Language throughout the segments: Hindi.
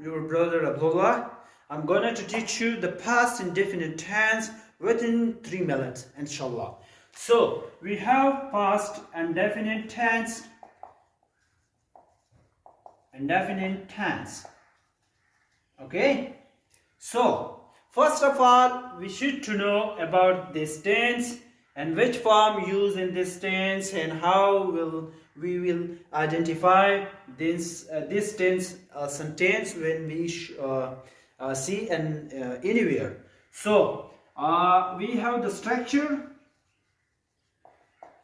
your brother Abdullah. I'm going to teach you the past indefinite tense within 3 minutes, inshallah. So, we have past indefinite tense. Okay? So, first of all, we should to know about this tense and which form used in this tense and how we will identify this tense sentence when we see anywhere. So we have the structure,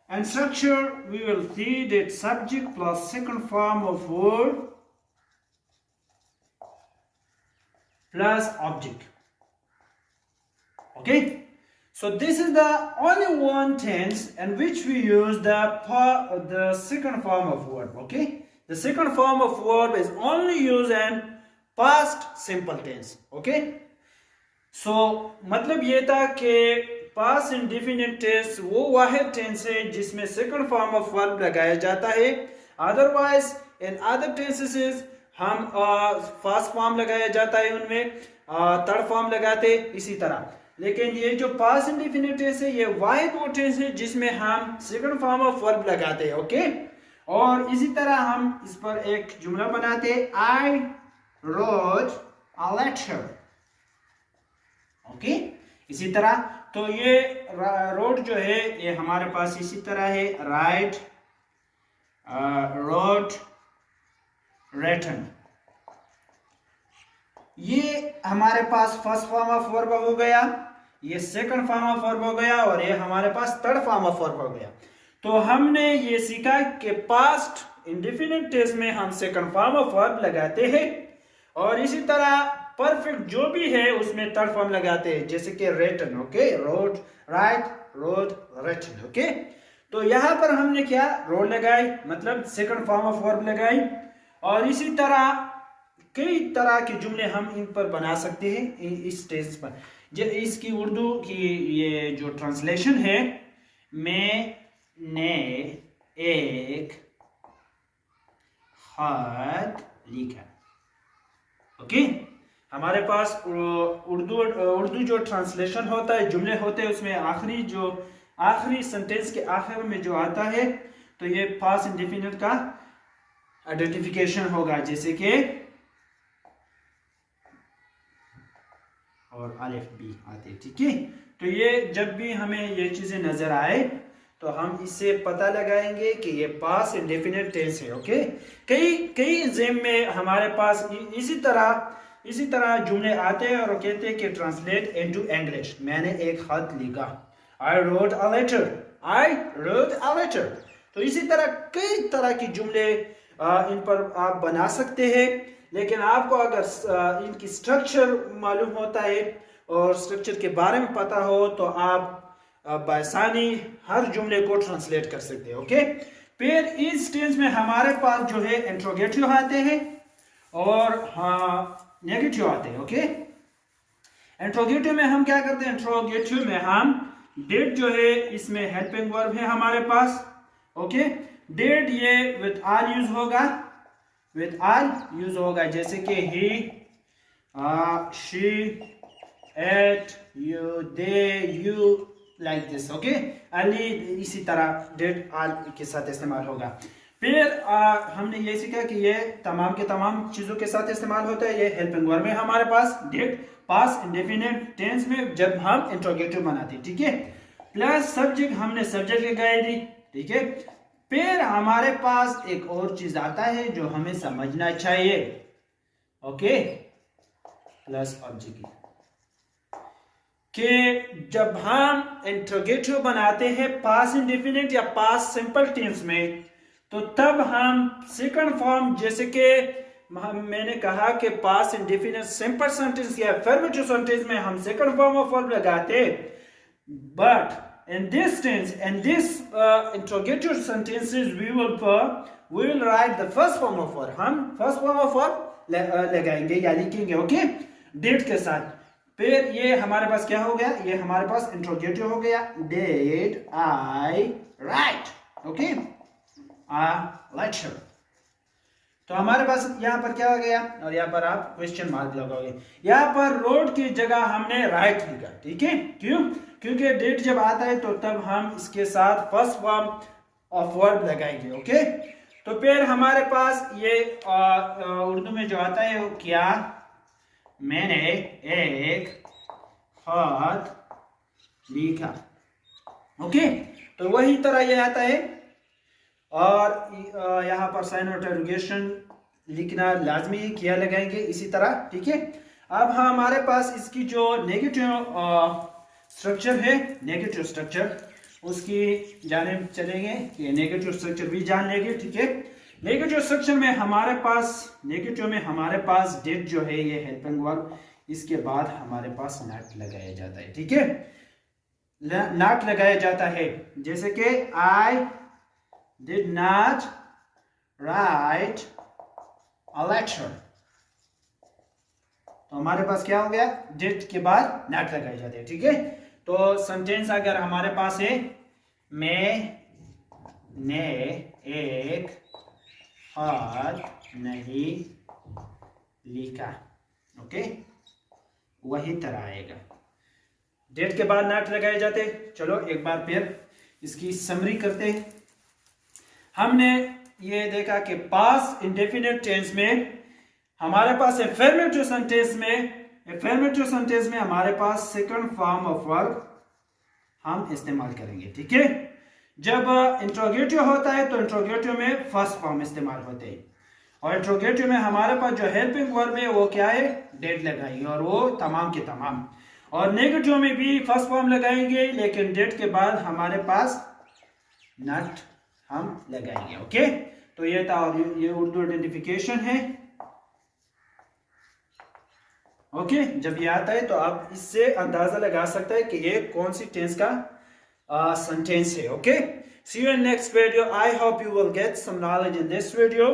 and structure we will see that subject plus second form of word plus object. Okay. So this is the only one tense in which we use the second form of verb. Okay, the second form of verb is only used in past simple tense. Okay, so मतलब ये था कि past indefinite tense वो वाहिद tense है जिसमें second form of verb लगाया जाता है. Otherwise in other tenses हम first form लगाया जाता है, उनमें third form लगाते इसी तरह. लेकिन ये जो पास्ट इंडेफिनिट टेंस है ये वाहिद वो टेंस है जिसमें हम सेकंड फॉर्म ऑफ वर्ब लगाते हैं. ओके, और इसी तरह हम इस पर एक जुमला बनाते हैं, I wrote a letter. Okay, इसी तरह तो ये रोट जो है ये हमारे पास इसी तरह है, राइट, रोट, रिटन. ये हमारे पास फर्स्ट फॉर्म ऑफ वर्ब हो गया, ये सेकंड फॉर्म ऑफ वर्ब हो गया, और ये हमारे पास थर्ड फॉर्म ऑफ वर्ब हो गया. तो हमने ये सीखा कि पास्ट इंडेफिनिट टेंस में हम सेकंड फॉर्म ऑफ वर्ब लगाते हैं, और इसी तरह परफेक्ट जो भी है उसमें थर्ड फॉर्म लगाते हैं, जैसे कि written. Okay, wrote, write, wrote, written. Okay, तो यहाँ पर हमने क्या रोट लगाई, मतलब सेकंड फॉर्म ऑफ वर्ब लगाई, और इसी तरह कई तरह के जुमले हम इन पर बना सकते हैं इस टेंस पर. जो इसकी उर्दू की ये जो ट्रांसलेशन है, मैंने एक खत लिखा. ओके, हमारे पास उर्दू जो ट्रांसलेशन होता है, जुमले होते हैं, उसमें आखिरी सेंटेंस के आखिर में जो आता है तो ये पास्ट इंडेफिनिट का आइडेंटिफिकेशन होगा, जैसे कि और अलिफ बी आते. ठीक है, तो ये जब भी हमें ये चीजें नजर आए तो हम इससे पता लगाएंगे कि ये पास्ट इंडेफिनिट टेंस है. ओके, कई एग्जाम में हमारे पास इसी तरह जुमले आते हैं और कहते हैं कि ट्रांसलेट इनटू इंग्लिश. मैंने एक खत लिखा, I wrote a letter, I wrote a letter. तो इसी तरह कई तरह की जुमले इन पर आप बना सकते हैं, लेकिन आपको अगर इनकी स्ट्रक्चर मालूम होता है और स्ट्रक्चर के बारे में पता हो तो आप बासानी हर जुमले को ट्रांसलेट कर सकते हैं. ओके, फिर इस टेंस में हमारे पास जो है इंट्रोगेटिव आते हैं और नेगेटिव आते हैं. ओके, इंट्रोगेटिव में हम क्या करते हैं, इंट्रोगेटिव में हम डिड जो है इसमें हेल्पिंग वर्ब है हमारे पास. ओके, डिड ये विद आर यूज होगा, जैसे कि he, she, it, you, they, you, like this. Okay, अली इसी तरह डिड आल के साथ इस्तेमाल होगा. फिर हमने ये सीखा कि ये तमाम के तमाम चीजों के साथ इस्तेमाल होता है. ये हेल्पिंग वर्ब में हमारे पास डिड पास्ट इंडेफिनिट टेंस में जब हम इंट्रोगेटिव बनाते हैं. ठीक है, प्लस सब्जेक्ट, हमने सब्जेक्ट लगाई दी. ठीक है, फिर हमारे पास एक और चीज आता है जो हमें समझना चाहिए. ओके, प्लस ऑब्जेक्ट, कि जब हम इंट्रोगेटिव बनाते हैं पास्ट इंडेफिनिट या पास्ट सिंपल टेंस में, तो तब हम सेकंड फॉर्म, जैसे कि मैंने कहा कि पास्ट इंडेफिनिट सिंपल सेंटेंस या अफर्मेटिव सेंटेंस में हम सेकंड फॉर्म ऑफ वर्ब लगाते, but in this tense and this interrogative sentences we will write the first form of verb. हम first form of verb लगाएंगे या लिखेंगे. ओके, did के साथ. फिर ये हमारे पास क्या हो गया, ये हमारे पास इंट्रोगेटिव हो गया, did I write, okay, a letter. तो हमारे पास यहाँ पर क्या हो गया, और यहाँ पर आप क्वेश्चन मार्क लगाओगे। यहाँ पर रोड की जगह हमने राइट लिखा, ठीक है। क्यों? क्योंकि डिड जब आता है तो तब हम इसके साथ फर्स्ट फॉर्म ऑफ वर्ब लगाएंगे, ओके। तो फिर हमारे पास ये उर्दू में जो आता है वो क्या, मैंने एक खत लिखा, ओके। तो वही तरह ये आता है। और यहाँ पर साइन ऑफ इंटरोगेशन लिखना लाजमी है, किया लगाएंगे इसी तरह, ठीक है। अब हमारे पास इसकी जो नेगेटिव स्ट्रक्चर है, नेगेटिव स्ट्रक्चर उसकी जानिब चलेंगे कि नेगेटिव स्ट्रक्चर भी जान लेंगे, ठीक है। नेगेटिव स्ट्रक्चर में हमारे पास डिड जो है ये हेल्पिंग वर्ब, इसके बाद हमारे पास नॉट लगाया जाता है, ठीक है। नॉट लगाया जाता है, जैसे कि आई did not write a letter। तो हमारे पास क्या हो गया, did के बाद not लगाए जाते हैं, ठीक है। तो सेंटेंस अगर हमारे पास है, मैंने एक खत नहीं लिखा, ओके, वही तरह आएगा। did के बाद not लगाए जाते। चलो एक बार फिर इसकी समरी करते हैं। हमने ये देखा कि पास्ट इंडेफिनिट टेंस में हमारे पास अफर्मेटिव सेंटेंस में हमारे पास सेकंड फॉर्म ऑफ वर्ब हम इस्तेमाल करेंगे, ठीक है। जब इंट्रोगेटिव होता है तो इंट्रोगेटिव में फर्स्ट फॉर्म इस्तेमाल होते हैं, और इंट्रोगेटिव में हमारे पास जो हेल्पिंग वर्ब है वो क्या है, डेड लगाएंगे, और वो तमाम के तमाम। और नेगेटिव में भी फर्स्ट फॉर्म लगाएंगे, लेकिन डेड के बाद हमारे पास नॉट हम लगाएंगे, ओके। तो ये था, ये उर्दू आइडेंटिफिकेशन है, ओके। जब ये आता है तो आप इससे अंदाजा लगा सकते हैं कि ये कौन सी टेंस का सेंटेंस है, okay. See you in next video. I hope you will get some knowledge in this video.